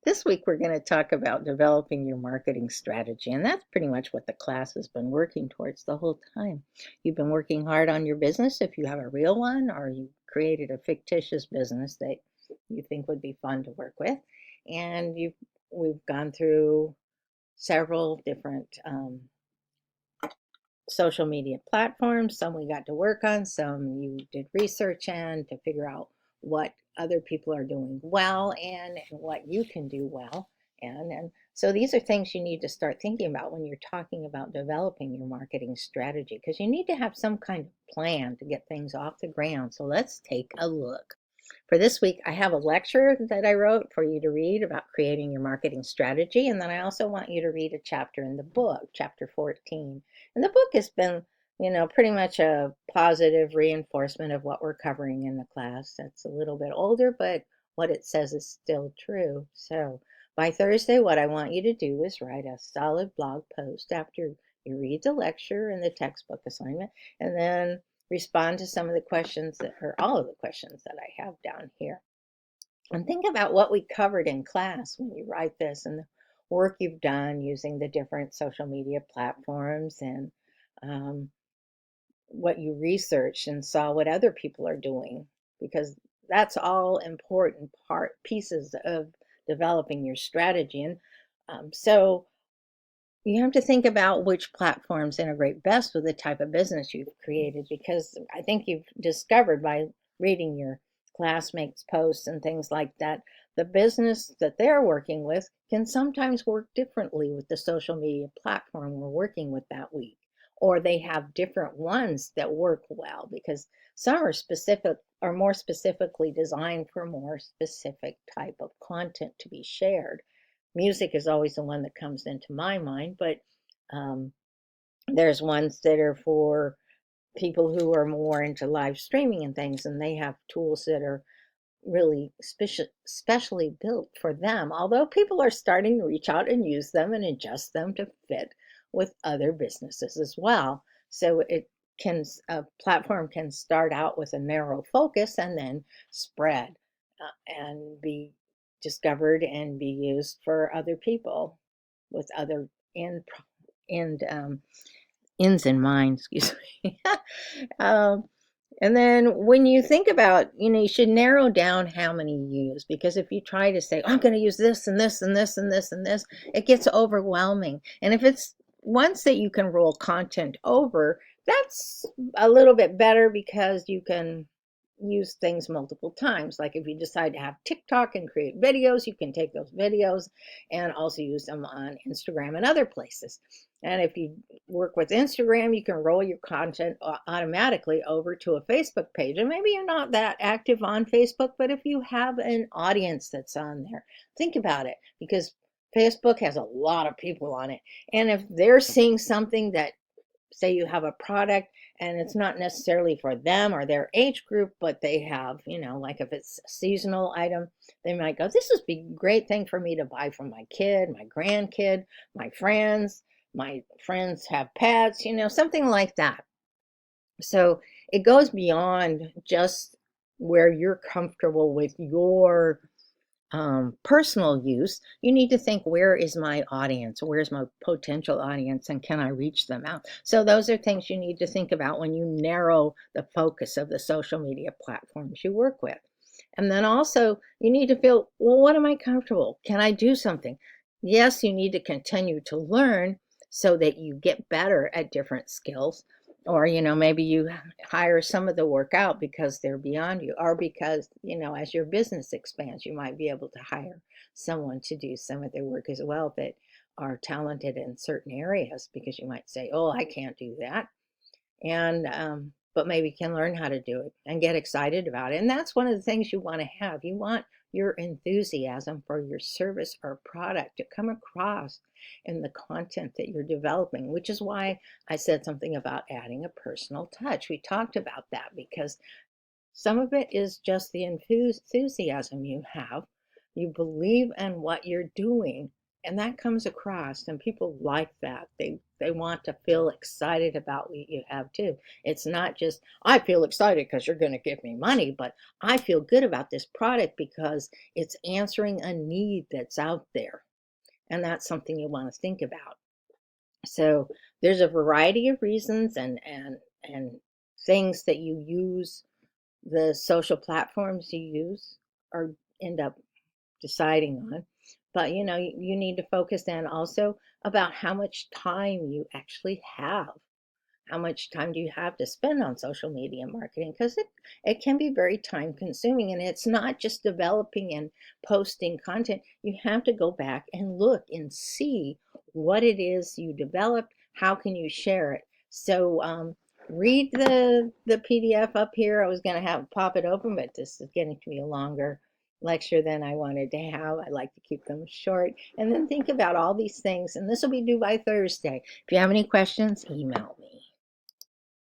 This week, we're going to talk about developing your marketing strategy, and that's pretty much what the class has been working towards the whole time. You've been working hard on your business if you have a real one, or you created a fictitious business that you think would be fun to work with. And we've gone through several different social media platforms. Some we got to work on, some you did research in to figure out what other people are doing well and what you can do well. And so these are things you need to start thinking about when you're talking about developing your marketing strategy, because you need to have some kind of plan to get things off the ground. So let's take a look. For this week, I have a lecture that I wrote for you to read about creating your marketing strategy. And then I also want you to read a chapter in the book, chapter 14. And the book has been, pretty much a positive reinforcement of what we're covering in the class. It's a little bit older, but what it says is still true. So by Thursday, what I want you to do is write a solid blog post after you read the lecture and the textbook assignment, and then respond to some of the questions or all of the questions that I have down here. And think about what we covered in class when you write this, and the work you've done using the different social media platforms, and um, what you researched and saw what other people are doing, because that's all important pieces of developing your strategy. And so you have to think about which platforms integrate best with the type of business you've created, because I think you've discovered by reading your classmates' posts and things like that, the business that they're working with can sometimes work differently with the social media platform we're working with that week. Or they have different ones that work well, because some are more specifically designed for more specific type of content to be shared. Music is always the one that comes into my mind, but um, there's ones that are for people who are more into live streaming and things, and they have tools that are really specially built for them, although people are starting to reach out and use them and adjust them to fit with other businesses as well. So a platform can start out with a narrow focus and then spread and be discovered and be used for other people with other end ends in mind, excuse me. um, and then when you think about, you should narrow down how many you use, because if you try to say, oh, I'm going to use this and this and this and this and this, it gets overwhelming. And if it's once that you can roll content over, that's a little bit better, because you can use things multiple times. Like if you decide to have TikTok and create videos, you can take those videos and also use them on Instagram and other places. And if you work with Instagram, you can roll your content automatically over to a Facebook page. And maybe you're not that active on Facebook, but if you have an audience that's on there, think about it, because Facebook has a lot of people on it. And if they're seeing something that, say you have a product and it's not necessarily for them or their age group, but they have, like if it's a seasonal item, they might go, this would be a great thing for me to buy for my kid, my grandkid, my friends. My friends have pets, something like that. So it goes beyond just where you're comfortable with your personal use. You need to think, where is my audience? Where's my potential audience? And can I reach them out? So those are things you need to think about when you narrow the focus of the social media platforms you work with. And then also you need to feel, well, what am I comfortable? Can I do something? Yes, you need to continue to learn so that you get better at different skills. Or, maybe you hire some of the work out because they're beyond you, or because, as your business expands, you might be able to hire someone to do some of their work as well that are talented in certain areas, because you might say, oh, I can't do that. And, but maybe can learn how to do it and get excited about it. And that's one of the things you want to have. You want your enthusiasm for your service or product to come across in the content that you're developing, which is why I said something about adding a personal touch. We talked about that because some of it is just the enthusiasm you have. You believe in what you're doing, And that comes across, and people like that. They want to feel excited about what you have too. It's not just I feel excited because you're going to give me money, but I feel good about this product because it's answering a need that's out there. And that's something you want to think about. So there's a variety of reasons and things that you use the social platforms you use or end up deciding on. But you need to focus then also about how much time you actually have. How much time do you have to spend on social media marketing? Because it can be very time consuming, and it's not just developing and posting content. You have to go back and look and see what it is you developed. How can you share it? So read the PDF up here. I was going to have pop it open, but this is getting to be a longer lecture than I wanted to have. I like to keep them short. And then think about all these things, and this will be due by Thursday. If you have any questions, email me.